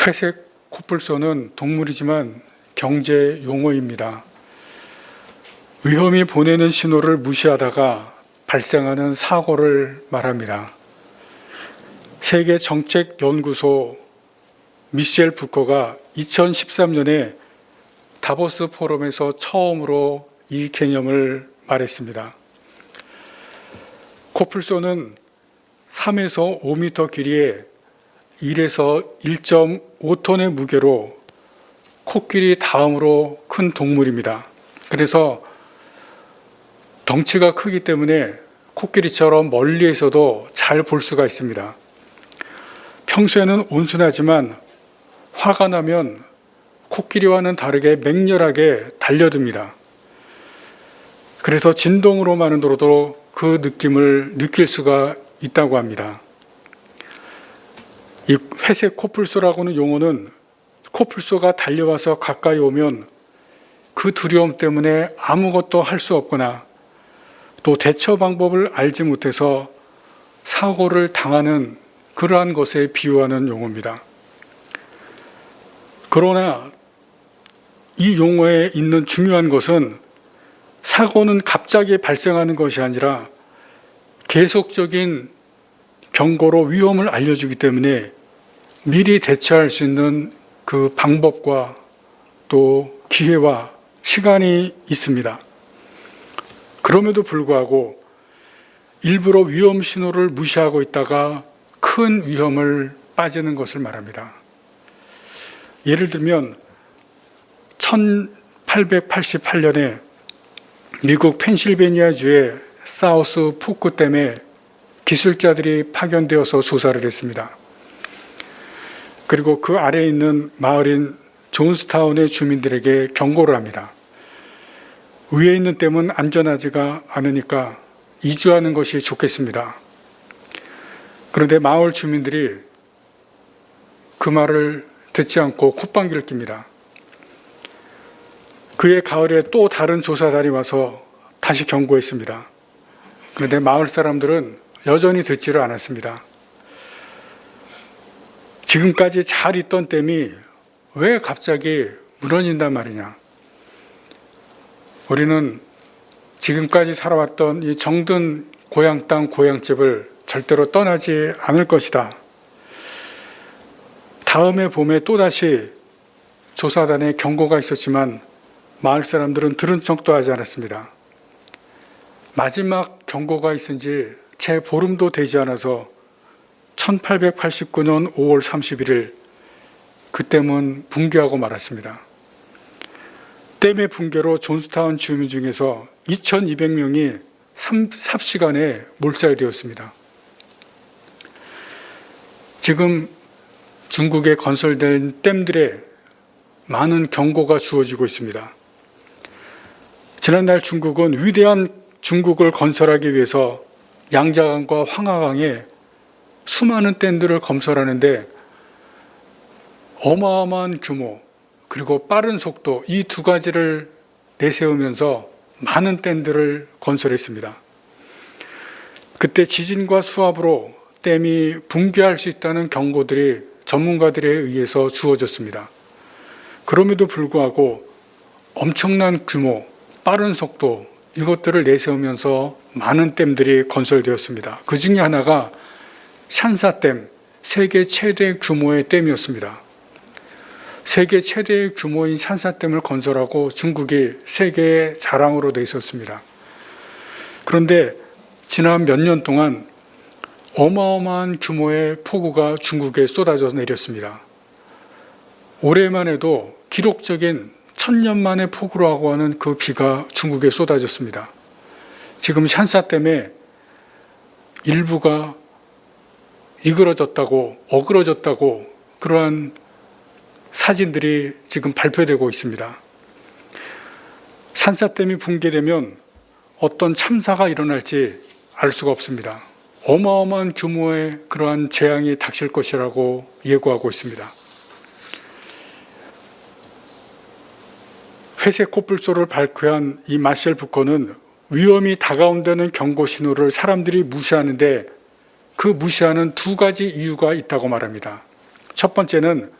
회색 코뿔소는 동물이지만 경제 용어입니다. 위험이 보내는 신호를 무시하다가 발생하는 사고를 말합니다. 세계정책연구소 미셸 부커가 2013년에 다보스 포럼에서 처음으로 이 개념을 말했습니다. 코뿔소는 3에서 5m 길이에 1에서 1.5톤의 무게로 코끼리 다음으로 큰 동물입니다. 그래서 덩치가 크기 때문에 코끼리처럼 멀리에서도 잘 볼 수가 있습니다. 평소에는 온순하지만 화가 나면 코끼리와는 다르게 맹렬하게 달려듭니다. 그래서 진동으로만으로도 그 느낌을 느낄 수가 있다고 합니다. 이 회색 코뿔소라고는 용어는 코뿔소가 달려와서 가까이 오면 그 두려움 때문에 아무것도 할 수 없거나 또 대처 방법을 알지 못해서 사고를 당하는 그러한 것에 비유하는 용어입니다. 그러나 이 용어에 있는 중요한 것은 사고는 갑자기 발생하는 것이 아니라 계속적인 경고로 위험을 알려주기 때문에 미리 대처할 수 있는 그 방법과 또 기회와 시간이 있습니다. 그럼에도 불구하고 일부러 위험 신호를 무시하고 있다가 큰 위험을 빠지는 것을 말합니다. 예를 들면 1888년에 미국 펜실베니아주의 사우스 포크댐에 기술자들이 파견되어서 조사를 했습니다. 그리고 그 아래에 있는 마을인 존스타운의 주민들에게 경고를 합니다. 위에 있는 댐은 안전하지가 않으니까 이주하는 것이 좋겠습니다. 그런데 마을 주민들이 그 말을 듣지 않고 콧방귀를 낍니다. 그해 가을에 또 다른 조사단이 와서 다시 경고했습니다. 그런데 마을 사람들은 여전히 듣지를 않았습니다. 지금까지 잘 있던 댐이 왜 갑자기 무너진단 말이냐? 우리는 지금까지 살아왔던 이 정든 고향 땅 고향집을 절대로 떠나지 않을 것이다. 다음해 봄에 또다시 조사단의 경고가 있었지만 마을 사람들은 들은 척도 하지 않았습니다. 마지막 경고가 있은 지 채 보름도 되지 않아서 1889년 5월 31일 그 댐은 붕괴하고 말았습니다. 댐의 붕괴로 존스타운 주민 중에서 2200명이 삽시간에 몰살되었습니다. 지금 중국에 건설된 댐들에 많은 경고가 주어지고 있습니다. 지난달 중국은 위대한 중국을 건설하기 위해서 양자강과 황하강에 수많은 댐들을 건설하는데 어마어마한 규모 그리고 빠른 속도 이 두 가지를 내세우면서 많은 댐들을 건설했습니다. 그때 지진과 수압으로 댐이 붕괴할 수 있다는 경고들이 전문가들에 의해서 주어졌습니다. 그럼에도 불구하고 엄청난 규모, 빠른 속도 이것들을 내세우면서 많은 댐들이 건설되었습니다. 그 중에 하나가 샨사댐, 세계 최대 규모의 댐이었습니다. 세계 최대의 규모인 샨사댐을 건설하고 중국이 세계의 자랑으로 돼 있었습니다. 그런데 지난 몇 년 동안 어마어마한 규모의 폭우가 중국에 쏟아져 내렸습니다. 올해만 해도 기록적인 1000년 만의 폭우라고 하는 그 비가 중국에 쏟아졌습니다. 지금 샨사댐의 일부가 이그러졌다고 어그러졌다고 그러한 사진들이 지금 발표되고 있습니다. 샨사댐이 붕괴되면 어떤 참사가 일어날지 알 수가 없습니다. 어마어마한 규모의 그러한 재앙이 닥칠 것이라고 예고하고 있습니다. 회색 코뿔소를 발표한 이 마셸 부커는 위험이 다가온다는 경고 신호를 사람들이 무시하는데 그 무시하는 두 가지 이유가 있다고 말합니다. 첫 번째는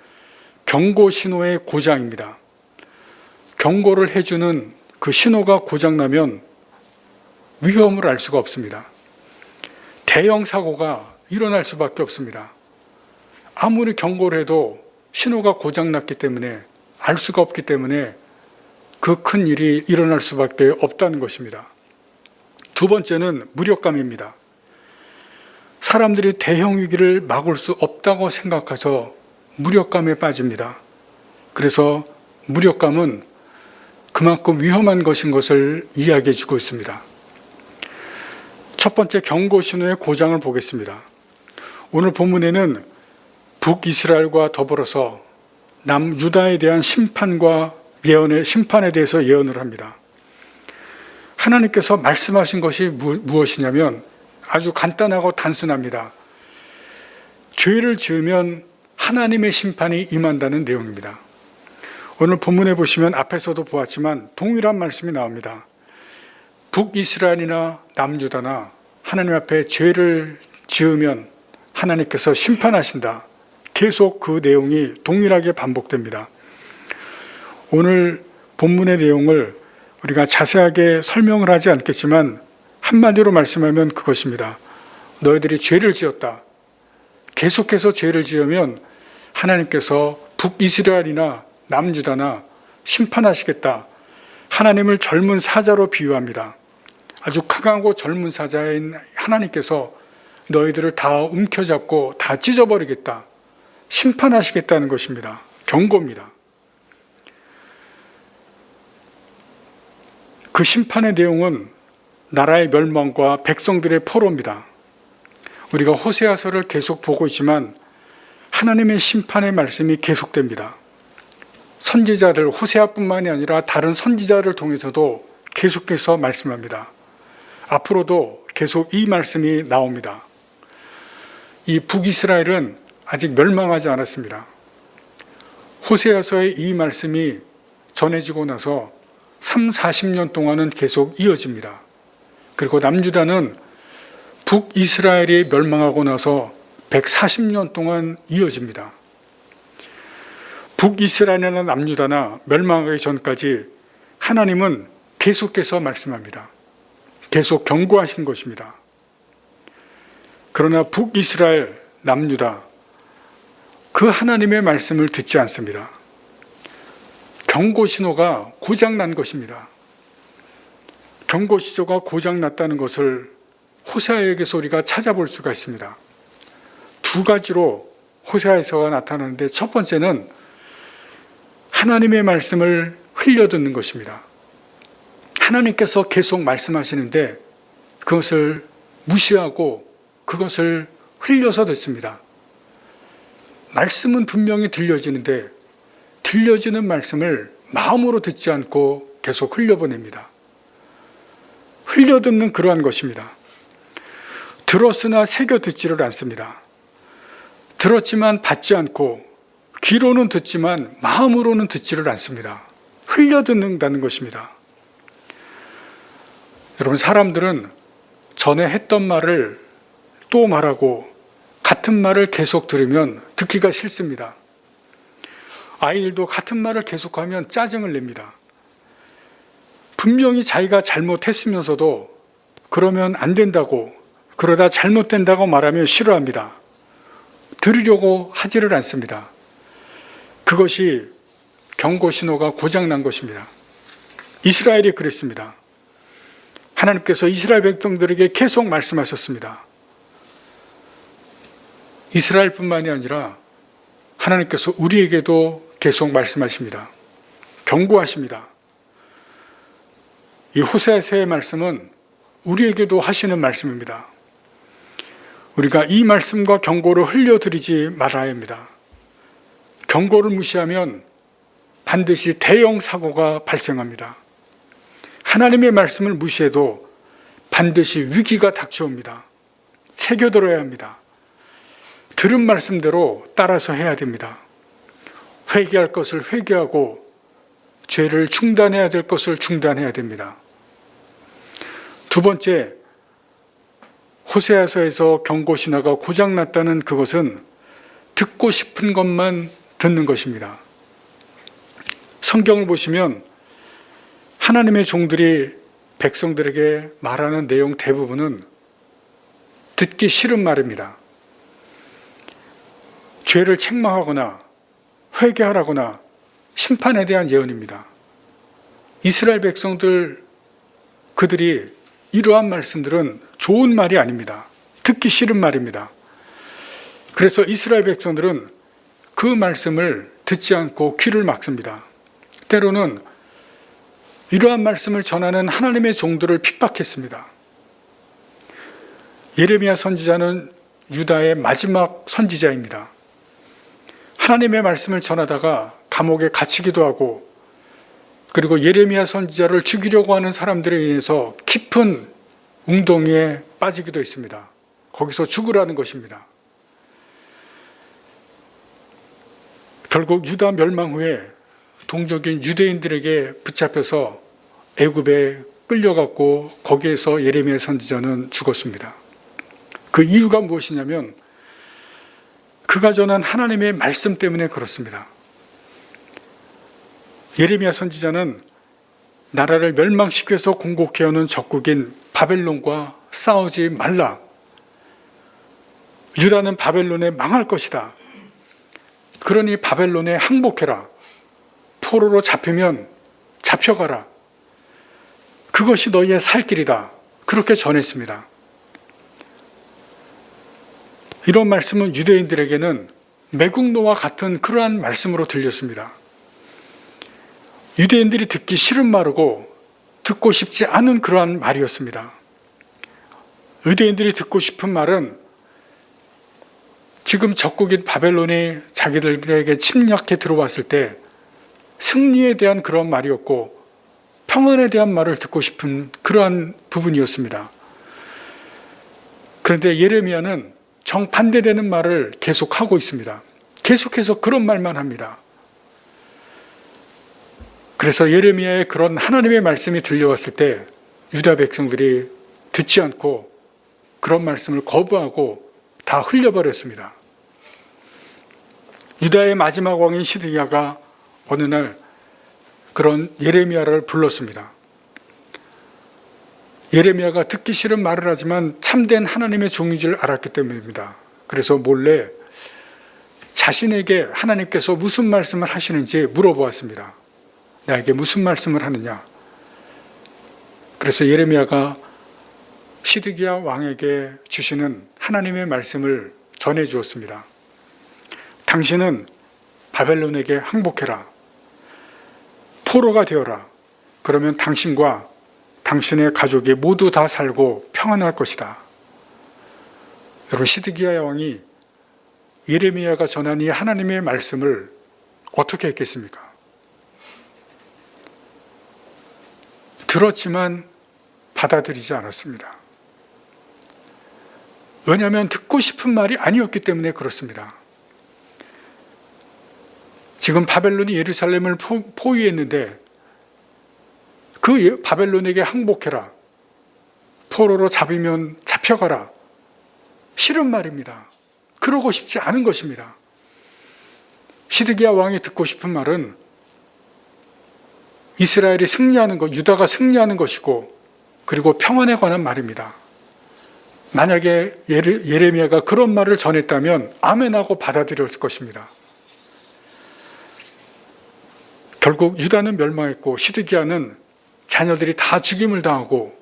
경고 신호의 고장입니다. 경고를 해주는 그 신호가 고장나면 위험을 알 수가 없습니다. 대형 사고가 일어날 수밖에 없습니다. 아무리 경고를 해도 신호가 고장났기 때문에 알 수가 없기 때문에 그 큰 일이 일어날 수밖에 없다는 것입니다. 두 번째는 무력감입니다. 사람들이 대형 위기를 막을 수 없다고 생각해서 무력감에 빠집니다. 그래서 무력감은 그만큼 위험한 것인 것을 이야기해 주고 있습니다. 첫 번째 경고 신호의 고장을 보겠습니다. 오늘 본문에는 북이스라엘과 더불어서 남유다에 대한 심판에 대해서 예언을 합니다. 하나님께서 말씀하신 것이 무엇이냐면 아주 간단하고 단순합니다. 죄를 지으면 하나님의 심판이 임한다는 내용입니다. 오늘 본문에 보시면 앞에서도 보았지만 동일한 말씀이 나옵니다. 북이스라엘이나 남유다나 하나님 앞에 죄를 지으면 하나님께서 심판하신다. 계속 그 내용이 동일하게 반복됩니다. 오늘 본문의 내용을 우리가 자세하게 설명을 하지 않겠지만 한마디로 말씀하면 그것입니다. 너희들이 죄를 지었다. 계속해서 죄를 지으면 하나님께서 북이스라엘이나 남유다나 심판하시겠다. 하나님을 젊은 사자로 비유합니다. 아주 강하고 젊은 사자인 하나님께서 너희들을 다 움켜잡고 다 찢어버리겠다. 심판하시겠다는 것입니다. 경고입니다. 그 심판의 내용은 나라의 멸망과 백성들의 포로입니다. 우리가 호세아서를 계속 보고 있지만 하나님의 심판의 말씀이 계속됩니다. 선지자들, 호세아뿐만이 아니라 다른 선지자를 통해서도 계속해서 말씀합니다. 앞으로도 계속 이 말씀이 나옵니다. 이 북이스라엘은 아직 멸망하지 않았습니다. 호세아서의 이 말씀이 전해지고 나서 40년 동안은 계속 이어집니다. 그리고 남유다는 북이스라엘이 멸망하고 나서 140년 동안 이어집니다. 북이스라엘이나 남유다나 멸망하기 전까지 하나님은 계속해서 말씀합니다. 계속 경고하신 것입니다. 그러나 북이스라엘, 남유다 그 하나님의 말씀을 듣지 않습니다. 경고 신호가 고장난 것입니다. 경고 신호가 고장났다는 것을 호세아에게서 우리가 찾아볼 수가 있습니다. 두 가지로 호세아에서가 나타나는데 첫 번째는 하나님의 말씀을 흘려듣는 것입니다. 하나님께서 계속 말씀하시는데 그것을 무시하고 그것을 흘려서 듣습니다. 말씀은 분명히 들려지는데 들려지는 말씀을 마음으로 듣지 않고 계속 흘려보냅니다. 흘려듣는 그러한 것입니다. 들었으나 새겨 듣지를 않습니다. 들었지만 받지 않고 귀로는 듣지만 마음으로는 듣지를 않습니다. 흘려듣는다는 것입니다. 여러분, 사람들은 전에 했던 말을 또 말하고 같은 말을 계속 들으면 듣기가 싫습니다. 아이들도 같은 말을 계속하면 짜증을 냅니다. 분명히 자기가 잘못했으면서도 그러면 안 된다고, 그러다 잘못된다고 말하면 싫어합니다. 들으려고 하지를 않습니다. 그것이 경고 신호가 고장난 것입니다. 이스라엘이 그랬습니다. 하나님께서 이스라엘 백성들에게 계속 말씀하셨습니다. 이스라엘뿐만이 아니라 하나님께서 우리에게도 계속 말씀하십니다. 경고하십니다. 이 호세아서의 말씀은 우리에게도 하시는 말씀입니다. 우리가 이 말씀과 경고를 흘려드리지 말아야 합니다. 경고를 무시하면 반드시 대형 사고가 발생합니다. 하나님의 말씀을 무시해도 반드시 위기가 닥쳐옵니다. 새겨들어야 합니다. 들은 말씀대로 따라서 해야 됩니다. 회개할 것을 회개하고 죄를 중단해야 될 것을 중단해야 됩니다. 두 번째, 호세아서에서 경고 신호가 고장났다는 그것은 듣고 싶은 것만 듣는 것입니다. 성경을 보시면 하나님의 종들이 백성들에게 말하는 내용 대부분은 듣기 싫은 말입니다. 죄를 책망하거나 회개하라거나 심판에 대한 예언입니다. 이스라엘 백성들, 그들이 이러한 말씀들은 좋은 말이 아닙니다. 듣기 싫은 말입니다. 그래서 이스라엘 백성들은 그 말씀을 듣지 않고 귀를 막습니다. 때로는 이러한 말씀을 전하는 하나님의 종들을 핍박했습니다. 예레미야 선지자는 유다의 마지막 선지자입니다. 하나님의 말씀을 전하다가 감옥에 갇히기도 하고, 그리고 예레미야 선지자를 죽이려고 하는 사람들에 의해서 깊은 웅덩이에 빠지기도 했습니다. 거기서 죽으라는 것입니다. 결국 유다 멸망 후에 동족인 유대인들에게 붙잡혀서 애굽에 끌려갔고, 거기에서 예레미야 선지자는 죽었습니다. 그 이유가 무엇이냐면 그가 전한 하나님의 말씀 때문에 그렇습니다. 예레미야 선지자는 나라를 멸망시키기 위해서 공곡해오는 적국인 바벨론과 싸우지 말라. 유다는 바벨론에 망할 것이다. 그러니 바벨론에 항복해라. 포로로 잡히면 잡혀가라. 그것이 너희의 살 길이다. 그렇게 전했습니다. 이런 말씀은 유대인들에게는 매국노와 같은 그러한 말씀으로 들렸습니다. 유대인들이 듣기 싫은 말이고 듣고 싶지 않은 그러한 말이었습니다. 유대인들이 듣고 싶은 말은 지금 적국인 바벨론이 자기들에게 침략해 들어왔을 때 승리에 대한 그런 말이었고, 평안에 대한 말을 듣고 싶은 그러한 부분이었습니다. 그런데 예레미야는 정반대되는 말을 계속하고 있습니다. 계속해서 그런 말만 합니다. 그래서 예레미야의 그런 하나님의 말씀이 들려왔을 때 유다 백성들이 듣지 않고 그런 말씀을 거부하고 다 흘려버렸습니다. 유다의 마지막 왕인 시드기야가 어느 날 그런 예레미야를 불렀습니다. 예레미야가 듣기 싫은 말을 하지만 참된 하나님의 종인 줄 알았기 때문입니다. 그래서 몰래 자신에게 하나님께서 무슨 말씀을 하시는지 물어보았습니다. 나에게 무슨 말씀을 하느냐? 그래서 예레미야가 시드기야 왕에게 주시는 하나님의 말씀을 전해 주었습니다. 당신은 바벨론에게 항복해라. 포로가 되어라. 그러면 당신과 당신의 가족이 모두 다 살고 평안할 것이다. 여러분, 시드기야 왕이 예레미야가 전한 이 하나님의 말씀을 어떻게 했겠습니까? 들었지만 받아들이지 않았습니다. 왜냐하면 듣고 싶은 말이 아니었기 때문에 그렇습니다. 지금 바벨론이 예루살렘을 포위했는데 그 바벨론에게 항복해라. 포로로 잡으면 잡혀가라. 싫은 말입니다. 그러고 싶지 않은 것입니다. 시드기야 왕이 듣고 싶은 말은 이스라엘이 승리하는 것, 유다가 승리하는 것이고, 그리고 평안에 관한 말입니다. 만약에 예레미야가 그런 말을 전했다면 아멘하고 받아들였을 것입니다. 결국 유다는 멸망했고 시드기야는 자녀들이 다 죽임을 당하고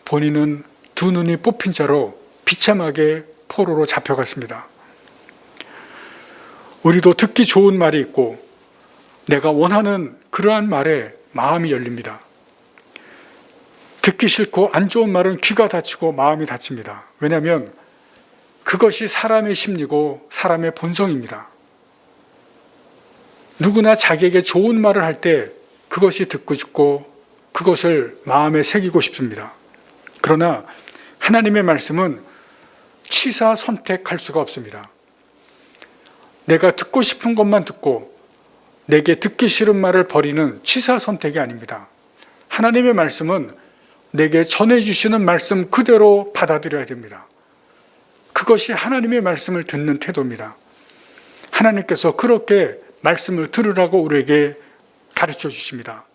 본인은 두 눈이 뽑힌 자로 비참하게 포로로 잡혀갔습니다. 우리도 듣기 좋은 말이 있고 내가 원하는 그러한 말에 마음이 열립니다. 듣기 싫고 안 좋은 말은 귀가 닫히고 마음이 닫힙니다. 왜냐하면 그것이 사람의 심리고 사람의 본성입니다. 누구나 자기에게 좋은 말을 할 때 그것이 듣고 싶고 그것을 마음에 새기고 싶습니다. 그러나 하나님의 말씀은 취사 선택할 수가 없습니다. 내가 듣고 싶은 것만 듣고 내게 듣기 싫은 말을 버리는 취사 선택이 아닙니다. 하나님의 말씀은 내게 전해주시는 말씀 그대로 받아들여야 됩니다. 그것이 하나님의 말씀을 듣는 태도입니다. 하나님께서 그렇게 말씀을 들으라고 우리에게 가르쳐 주십니다.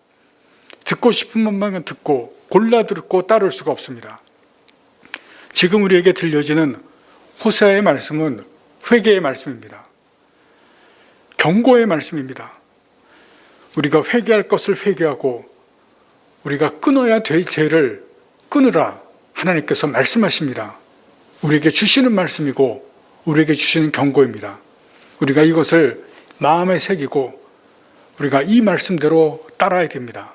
듣고 싶은 것만 듣고 골라 듣고 따를 수가 없습니다. 지금 우리에게 들려지는 호세아의 말씀은 회개의 말씀입니다. 경고의 말씀입니다. 우리가 회개할 것을 회개하고 우리가 끊어야 될 죄를 끊으라 하나님께서 말씀하십니다. 우리에게 주시는 말씀이고 우리에게 주시는 경고입니다. 우리가 이것을 마음에 새기고 우리가 이 말씀대로 따라야 됩니다.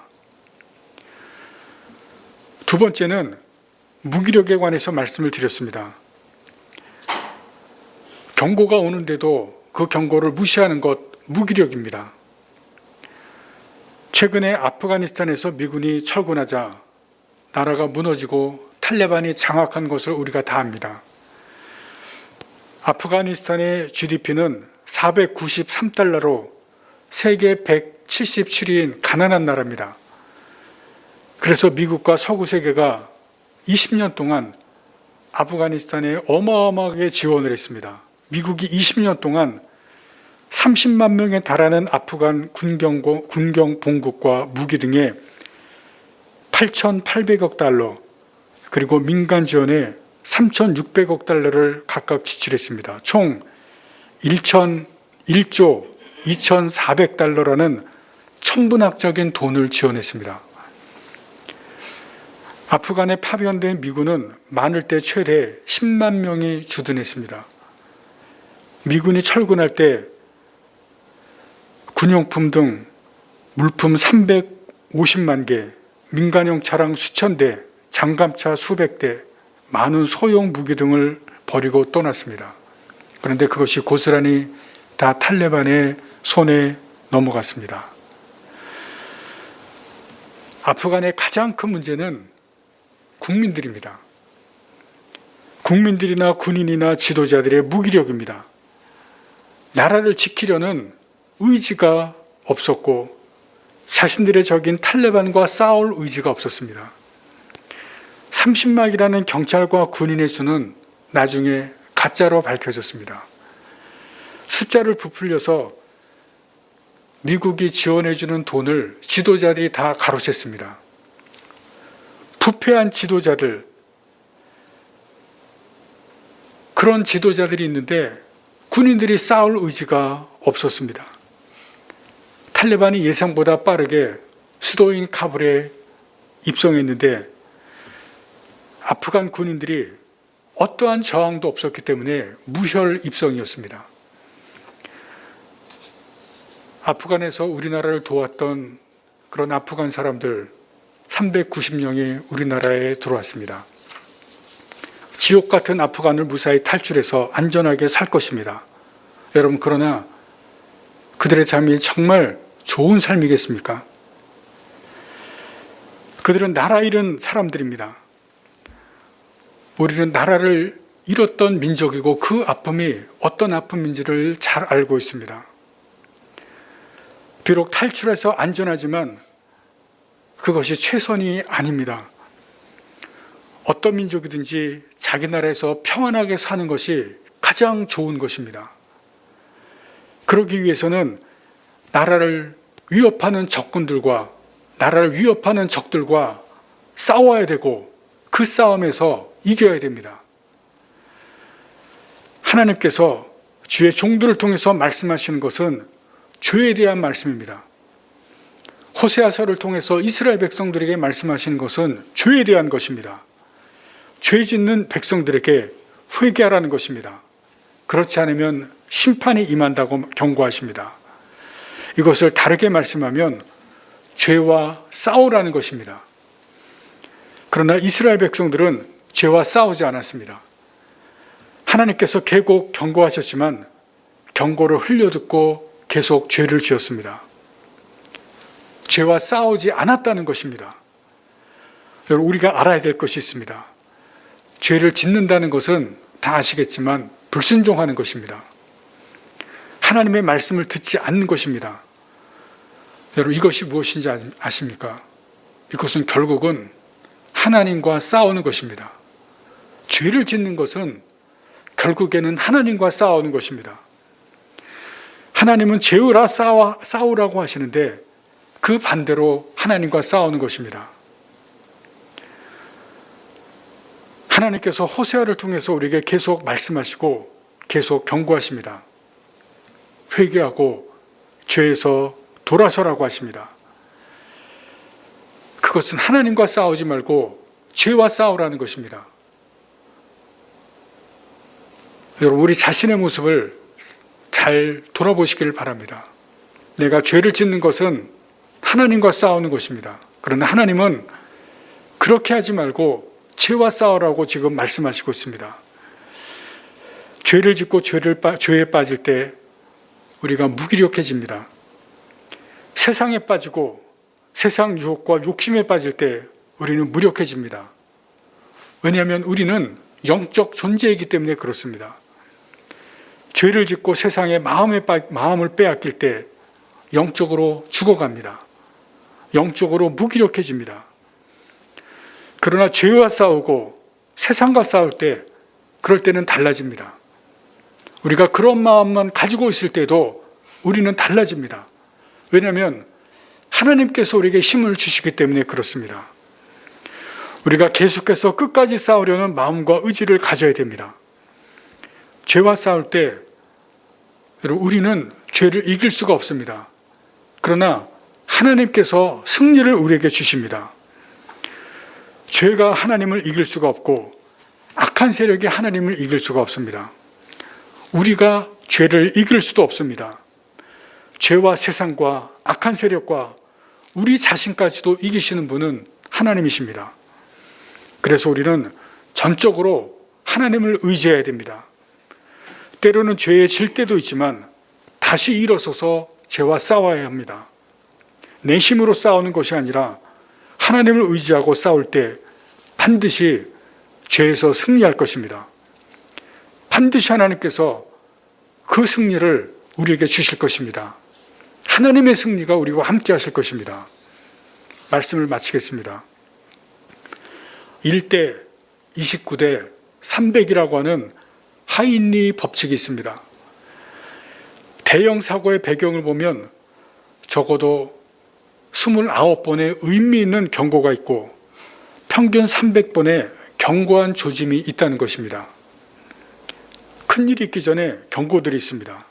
두 번째는 무기력에 관해서 말씀을 드렸습니다. 경고가 오는데도 그 경고를 무시하는 것 무기력입니다. 최근에 아프가니스탄에서 미군이 철군하자 나라가 무너지고 탈레반이 장악한 것을 우리가 다 압니다. 아프가니스탄의 GDP는 493달러로 세계 177위인 가난한 나라입니다. 그래서 미국과 서구 세계가 20년 동안 아프가니스탄에 어마어마하게 지원을 했습니다. 미국이 20년 동안 30만 명에 달하는 아프간 군경 본국과 무기 등에 8,800억 달러 그리고 민간 지원에 3,600억 달러를 각각 지출했습니다. 총 1조 2,400달러라는 천문학적인 돈을 지원했습니다. 아프간에 파견된 미군은 많을 때 최대 10만 명이 주둔했습니다. 미군이 철군할 때 군용품 등 물품 350만 개, 민간용 차량 수천 대, 장갑차 수백 대, 많은 소형 무기 등을 버리고 떠났습니다. 그런데 그것이 고스란히 다 탈레반의 손에 넘어갔습니다. 아프간의 가장 큰 문제는 국민들입니다. 국민들이나 군인이나 지도자들의 무기력입니다. 나라를 지키려는 의지가 없었고 자신들의 적인 탈레반과 싸울 의지가 없었습니다. 30만이라는 경찰과 군인의 수는 나중에 가짜로 밝혀졌습니다. 숫자를 부풀려서 미국이 지원해주는 돈을 지도자들이 다 가로챘습니다. 부패한 지도자들, 그런 지도자들이 있는데 군인들이 싸울 의지가 없었습니다. 탈레반이 예상보다 빠르게 수도인 카불에 입성했는데 아프간 군인들이 어떠한 저항도 없었기 때문에 무혈 입성이었습니다. 아프간에서 우리나라를 도왔던 그런 아프간 사람들 390명이 우리나라에 들어왔습니다. 지옥 같은 아프간을 무사히 탈출해서 안전하게 살 것입니다. 여러분, 그러나 그들의 삶이 정말 좋은 삶이겠습니까? 그들은 나라 잃은 사람들입니다. 우리는 나라를 잃었던 민족이고 그 아픔이 어떤 아픔인지를 잘 알고 있습니다. 비록 탈출해서 안전하지만 그것이 최선이 아닙니다. 어떤 민족이든지 자기 나라에서 평안하게 사는 것이 가장 좋은 것입니다. 그러기 위해서는 나라를 위협하는 적군들과 나라를 위협하는 적들과 싸워야 되고 그 싸움에서 이겨야 됩니다. 하나님께서 주의 종들을 통해서 말씀하시는 것은 죄에 대한 말씀입니다. 호세아서를 통해서 이스라엘 백성들에게 말씀하시는 것은 죄에 대한 것입니다. 죄 짓는 백성들에게 회개하라는 것입니다. 그렇지 않으면 심판이 임한다고 경고하십니다. 이것을 다르게 말씀하면 죄와 싸우라는 것입니다. 그러나 이스라엘 백성들은 죄와 싸우지 않았습니다. 하나님께서 계속 경고하셨지만 경고를 흘려듣고 계속 죄를 지었습니다. 죄와 싸우지 않았다는 것입니다. 여러분, 우리가 알아야 될 것이 있습니다. 죄를 짓는다는 것은 다 아시겠지만 불순종하는 것입니다. 하나님의 말씀을 듣지 않는 것입니다. 여러분, 이것이 무엇인지 아십니까? 이것은 결국은 하나님과 싸우는 것입니다. 죄를 짓는 것은 결국에는 하나님과 싸우는 것입니다. 하나님은 죄라 싸우라고 하시는데 그 반대로 하나님과 싸우는 것입니다. 하나님께서 호세아를 통해서 우리에게 계속 말씀하시고 계속 경고하십니다. 회개하고 죄에서 돌아서라고 하십니다. 그것은 하나님과 싸우지 말고 죄와 싸우라는 것입니다. 여러분, 우리 자신의 모습을 잘 돌아보시기를 바랍니다. 내가 죄를 짓는 것은 하나님과 싸우는 것입니다. 그러나 하나님은 그렇게 하지 말고 죄와 싸우라고 지금 말씀하시고 있습니다. 죄를 짓고 죄에 빠질 때 우리가 무기력해집니다. 세상에 빠지고 세상 유혹과 욕심에 빠질 때 우리는 무력해집니다. 왜냐하면 우리는 영적 존재이기 때문에 그렇습니다. 죄를 짓고 세상의 마음을 빼앗길 때 영적으로 죽어갑니다. 영적으로 무기력해집니다. 그러나 죄와 싸우고 세상과 싸울 때 그럴 때는 달라집니다. 우리가 그런 마음만 가지고 있을 때도 우리는 달라집니다. 왜냐하면 하나님께서 우리에게 힘을 주시기 때문에 그렇습니다. 우리가 계속해서 끝까지 싸우려는 마음과 의지를 가져야 됩니다. 죄와 싸울 때 우리는 죄를 이길 수가 없습니다. 그러나 하나님께서 승리를 우리에게 주십니다. 죄가 하나님을 이길 수가 없고 악한 세력이 하나님을 이길 수가 없습니다. 우리가 죄를 이길 수도 없습니다. 죄와 세상과 악한 세력과 우리 자신까지도 이기시는 분은 하나님이십니다. 그래서 우리는 전적으로 하나님을 의지해야 됩니다. 때로는 죄에 질 때도 있지만 다시 일어서서 죄와 싸워야 합니다. 내 힘으로 싸우는 것이 아니라 하나님을 의지하고 싸울 때 반드시 죄에서 승리할 것입니다. 반드시 하나님께서 그 승리를 우리에게 주실 것입니다. 하나님의 승리가 우리와 함께 하실 것입니다. 말씀을 마치겠습니다. 1대 29대 300이라고 하는 하인리 법칙이 있습니다. 대형 사고의 배경을 보면 적어도 29번의 의미 있는 경고가 있고 평균 300번의 경고한 조짐이 있다는 것입니다. 큰일이 있기 전에 경고들이 있습니다.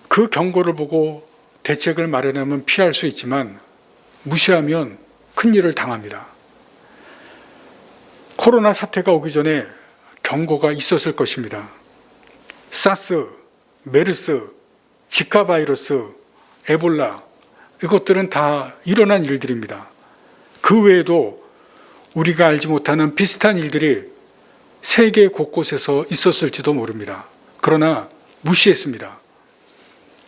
그 경고를 보고 대책을 마련하면 피할 수 있지만 무시하면 큰일을 당합니다. 코로나 사태가 오기 전에 경고가 있었을 것입니다. 사스, 메르스, 지카 바이러스, 에볼라, 이것들은 다 일어난 일들입니다. 그 외에도 우리가 알지 못하는 비슷한 일들이 세계 곳곳에서 있었을지도 모릅니다. 그러나 무시했습니다.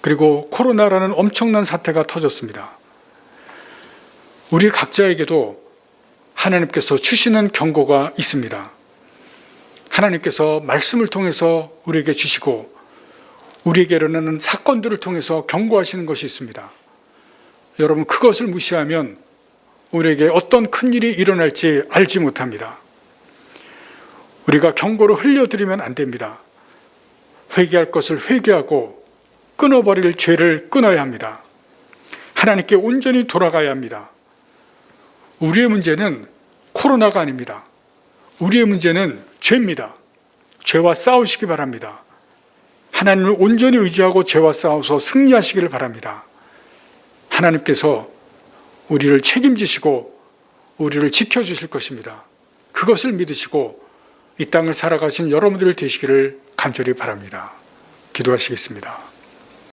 그리고 코로나라는 엄청난 사태가 터졌습니다. 우리 각자에게도 하나님께서 주시는 경고가 있습니다. 하나님께서 말씀을 통해서 우리에게 주시고 우리에게 일어나는 사건들을 통해서 경고하시는 것이 있습니다. 여러분, 그것을 무시하면 우리에게 어떤 큰일이 일어날지 알지 못합니다. 우리가 경고를 흘려드리면 안 됩니다. 회개할 것을 회개하고 끊어버릴 죄를 끊어야 합니다. 하나님께 온전히 돌아가야 합니다. 우리의 문제는 코로나가 아닙니다. 우리의 문제는 죄입니다. 죄와 싸우시기 바랍니다. 하나님을 온전히 의지하고 죄와 싸워서 승리하시기를 바랍니다. 하나님께서 우리를 책임지시고 우리를 지켜주실 것입니다. 그것을 믿으시고 이 땅을 살아가신 여러분들 되시기를 간절히 바랍니다. 기도하시겠습니다.